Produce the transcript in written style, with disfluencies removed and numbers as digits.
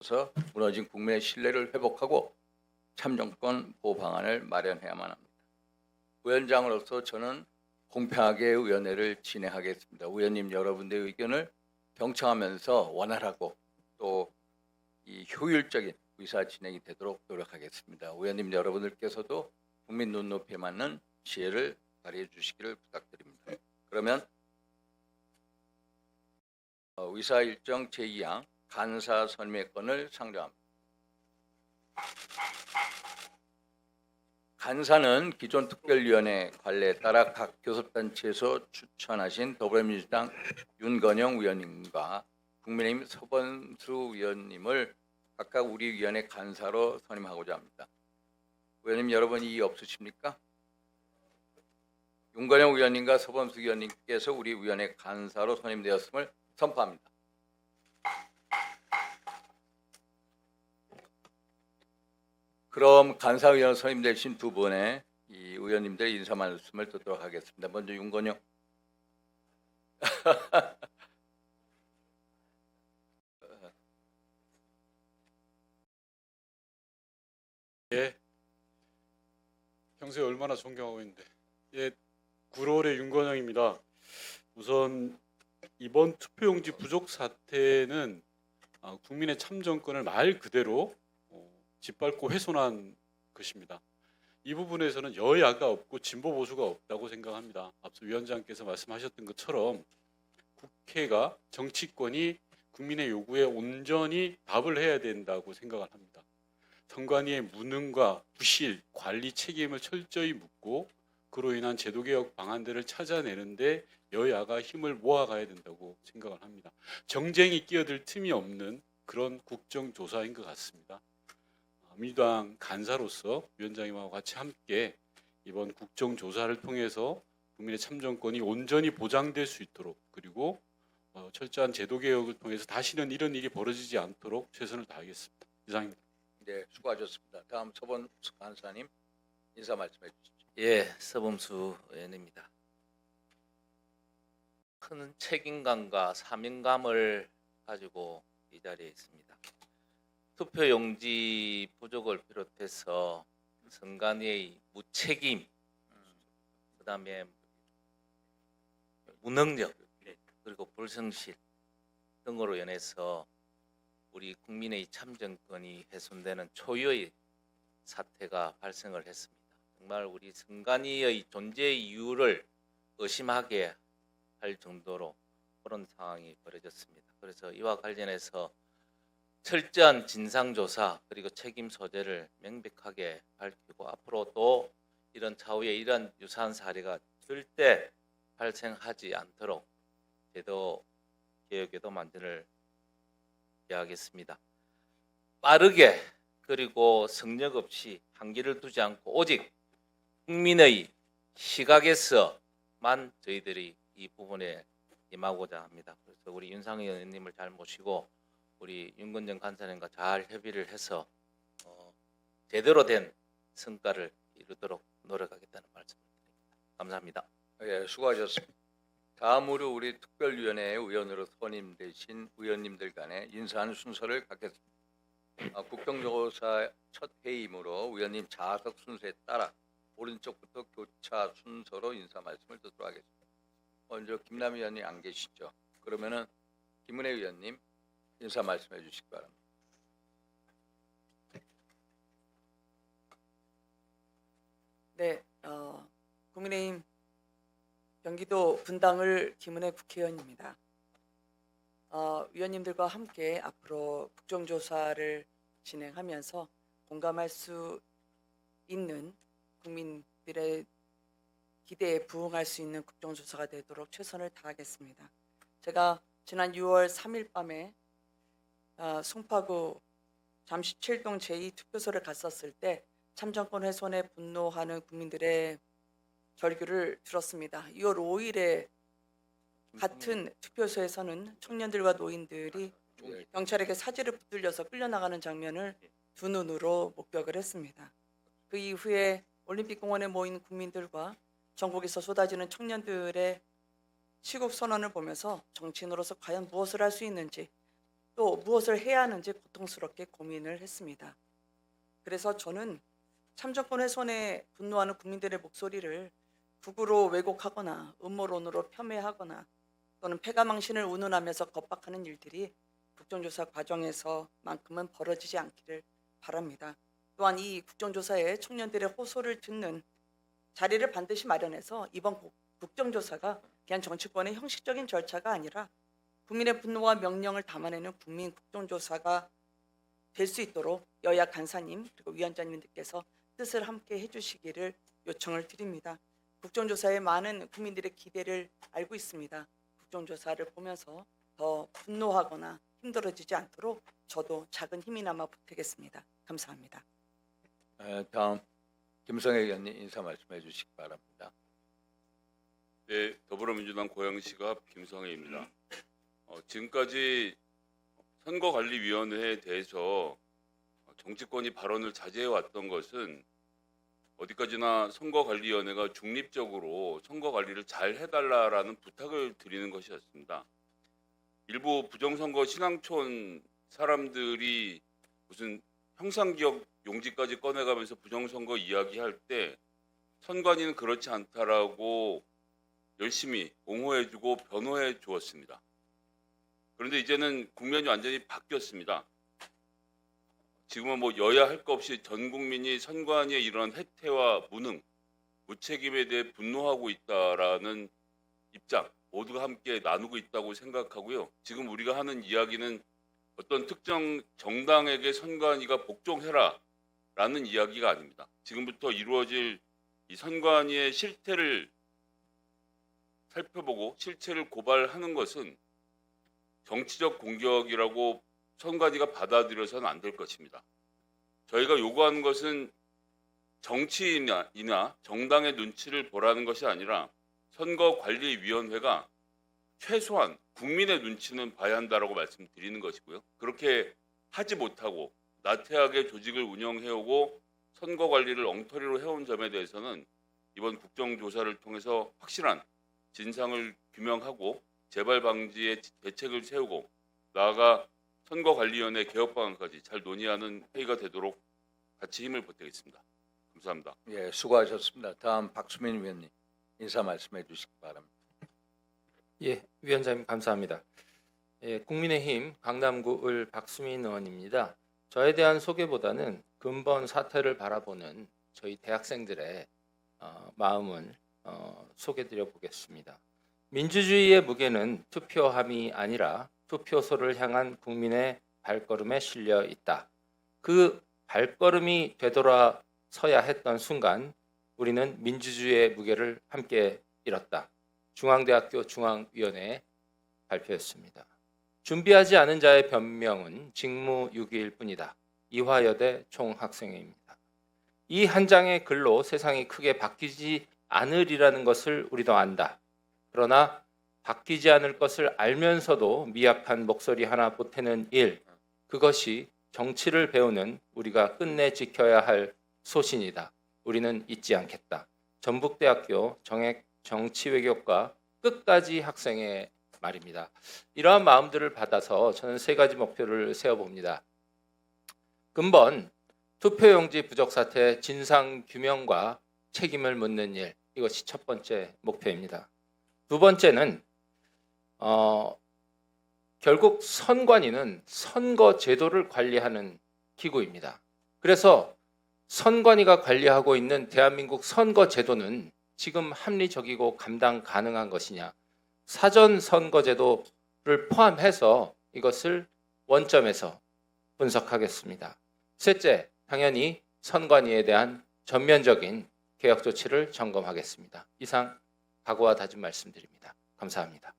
그래서 무너진 국민의 신뢰를 회복하고 참정권 보호 방안을 마련해야만 합니다. 위원장으로서 저는 공평하게 의원회를 진행하겠습니다. 의원님 여러분들의 의견을 경청하면서 원활하고 또 이 효율적인 의사 진행이 되도록 노력하겠습니다. 의원님 여러분들께서도 국민 눈높이에 맞는 지혜를 발휘해 주시기를 부탁드립니다. 그러면 의사 일정 제2항 간사 선임의 건을 상정합니다. 간사는 기존 특별위원회 관례에 따라 각 교섭단체에서 추천하신 더불어민주당 윤건영 의원님과 국민의힘 서범수 의원님을 각각 우리 위원회 간사로 선임하고자 합니다. 의원님 여러분 이의 없으십니까? 윤건영 의원님과 서범수 의원님께서 우리 위원회 간사로 선임되었음을 선포합니다. 그럼 간사의원 선임되신 두 분의 이 의원님들의 인사 말씀을 듣도록 하겠습니다. 먼저 윤건영. 예, 평소에 얼마나 존경하고 있는데. 예, 구로울의 윤건영입니다. 우선 이번 투표용지 부족 사태는 국민의 참정권을 말 그대로 짓밟고 훼손한 것입니다. 이 부분에서는 여야가 없고 진보 보수가 없다고 생각합니다. 앞서 위원장께서 말씀하셨던 것처럼 국회가 정치권이 국민의 요구에 온전히 답을 해야 된다고 생각을 합니다. 선관위의 무능과 부실, 관리 책임을 철저히 묻고 그로 인한 제도개혁 방안들을 찾아내는데 여야가 힘을 모아가야 된다고 생각을 합니다. 정쟁이 끼어들 틈이 없는 그런 국정조사인 것 같습니다. 민주당 간사로서 위원장님하고 같이 함께 이번 국정조사를 통해서 국민의 참정권이 온전히 보장될 수 있도록 그리고 철저한 제도개혁을 통해서 다시는 이런 일이 벌어지지 않도록 최선을 다하겠습니다. 이상입니다. 네, 수고하셨습니다. 다음 서범수 간사님 인사 말씀해 주시죠. 예, 서범수 의원입니다. 큰 책임감과 사명감을 가지고 이 자리에 있습니다. 투표용지 부족을 비롯해서 선관위의 무책임, 그다음에 무능력, 그리고 불성실 등으로 인해서 우리 국민의 참정권이 훼손되는 초유의 사태가 발생을 했습니다. 정말 우리 선관위의 존재 이유를 의심하게 할 정도로 그런 상황이 벌어졌습니다. 그래서 이와 관련해서 철저한 진상조사 그리고 책임 소재를 명백하게 밝히고 앞으로 또 이런 차후에 이런 유사한 사례가 절대 발생하지 않도록 제도 개혁에도 만전을 기하겠습니다. 빠르게 그리고 성역 없이 한계를 두지 않고 오직 국민의 시각에서만 저희들이 이 부분에 임하고자 합니다. 그래서 우리 윤상희 의원님을 잘 모시고 우리 윤건정 간사님과 잘 협의를 해서 제대로 된 성과를 이루도록 노력하겠다는 말씀을 드립니다. 감사합니다. 예, 수고하셨습니다. 다음으로 우리 특별위원회 의원으로 선임되신 의원님들 간의 인사하는 순서를 갖겠습니다. 국정조사 첫 회의이므로 의원님 좌석 순서에 따라 오른쪽부터 교차 순서로 인사 말씀을 듣도록 하겠습니다. 먼저 김남희 의원님 안 계시죠? 그러면은 김은혜 의원님 인사 말씀해 주시기 바랍니다. 네, 국민의힘 경기도 분당을 김은혜 국회의원입니다. 위원님들과 함께 앞으로 국정조사를 진행하면서 공감할 수 있는 국민들의 기대에 부응할 수 있는 국정조사가 되도록 최선을 다하겠습니다. 제가 지난 6월 3일 밤에 송파구 잠시 7동 제2투표소를 갔었을 때 참정권 훼손에 분노하는 국민들의 절규를 들었습니다. 6월 5일에 같은 투표소에서는 청년들과 노인들이 경찰에게 사지를 붙들려서 끌려나가는 장면을 두 눈으로 목격을 했습니다. 그 이후에 올림픽공원에 모인 국민들과 전국에서 쏟아지는 청년들의 시국 선언을 보면서 정치인으로서 과연 무엇을 할 수 있는지 또 무엇을 해야 하는지 고통스럽게 고민을 했습니다. 그래서 저는 참정권 훼손에 분노하는 국민들의 목소리를 극우로 왜곡하거나 음모론으로 폄훼하거나 또는 패가망신을 운운하면서 겁박하는 일들이 국정조사 과정에서만큼은 벌어지지 않기를 바랍니다. 또한 이 국정조사에 청년들의 호소를 듣는 자리를 반드시 마련해서 이번 국정조사가 그냥 정치권의 형식적인 절차가 아니라 국민의 분노와 명령을 담아내는 국민 국정조사가 될 수 있도록 여야 간사님 그리고 위원장님들께서 뜻을 함께 해주시기를 요청을 드립니다. 국정조사에 많은 국민들의 기대를 알고 있습니다. 국정조사를 보면서 더 분노하거나 힘들어지지 않도록 저도 작은 힘이나마 보태겠습니다. 감사합니다. 다음 김성애 의원님 인사 말씀해 주시기 바랍니다. 네, 더불어민주당 고양시갑 김성혜입니다. 지금까지 선거관리위원회에 대해서 정치권이 발언을 자제해 왔던 것은 어디까지나 선거관리위원회가 중립적으로 선거관리를 잘 해달라라는 부탁을 드리는 것이었습니다. 일부 부정선거 신앙촌 사람들이 무슨 형상기억 용지까지 꺼내가면서 부정선거 이야기할 때 선관위는 그렇지 않다라고 열심히 옹호해주고 변호해 주었습니다. 그런데 이제는 국면이 완전히 바뀌었습니다. 지금은 뭐 여야 할 것 없이 전 국민이 선관위의 이런 해태와 무능, 무책임에 대해 분노하고 있다라는 입장 모두가 함께 나누고 있다고 생각하고요. 지금 우리가 하는 이야기는 어떤 특정 정당에게 선관위가 복종해라라는 이야기가 아닙니다. 지금부터 이루어질 이 선관위의 실태를 살펴보고 실체를 고발하는 것은 정치적 공격이라고 선관위가 받아들여서는 안 될 것입니다. 저희가 요구하는 것은 정치인이나 정당의 눈치를 보라는 것이 아니라 선거관리위원회가 최소한 국민의 눈치는 봐야 한다라고 말씀드리는 것이고요. 그렇게 하지 못하고 나태하게 조직을 운영해오고 선거관리를 엉터리로 해온 점에 대해서는 이번 국정조사를 통해서 확실한 진상을 규명하고 재발 방지에 대책을 세우고 나아가 선거관리위원회 개혁 방안까지 잘 논의하는 회의가 되도록 같이 힘을 보태겠습니다. 감사합니다. 예, 수고하셨습니다. 다음 박수민 위원님 인사 말씀해 주시기 바랍니다. 예, 위원장님 감사합니다. 예, 국민의힘 강남구 을 박수민 의원입니다. 저에 대한 소개보다는 근본 사태를 바라보는 저희 대학생들의 마음을 소개드려 보겠습니다. 민주주의의 무게는 투표함이 아니라 투표소를 향한 국민의 발걸음에 실려 있다. 그 발걸음이 되돌아서야 했던 순간 우리는 민주주의의 무게를 함께 잃었다. 중앙대학교 중앙위원회 발표였습니다. 준비하지 않은 자의 변명은 직무유기일 뿐이다. 이화여대 총학생회입니다. 이 한 장의 글로 세상이 크게 바뀌지 않으리라는 것을 우리도 안다. 그러나 바뀌지 않을 것을 알면서도 미약한 목소리 하나 보태는 일, 그것이 정치를 배우는 우리가 끝내 지켜야 할 소신이다. 우리는 잊지 않겠다. 전북대학교 정액 정치외교과 끝까지 학생의 말입니다. 이러한 마음들을 받아서 저는 세 가지 목표를 세워봅니다. 근본 투표용지 부족 사태 진상 규명과 책임을 묻는 일, 이것이 첫 번째 목표입니다. 두 번째는 결국 선관위는 선거 제도를 관리하는 기구입니다. 그래서 선관위가 관리하고 있는 대한민국 선거 제도는 지금 합리적이고 감당 가능한 것이냐, 사전 선거 제도를 포함해서 이것을 원점에서 분석하겠습니다. 셋째, 당연히 선관위에 대한 전면적인 개혁 조치를 점검하겠습니다. 이상 각오와 다짐 말씀드립니다. 감사합니다.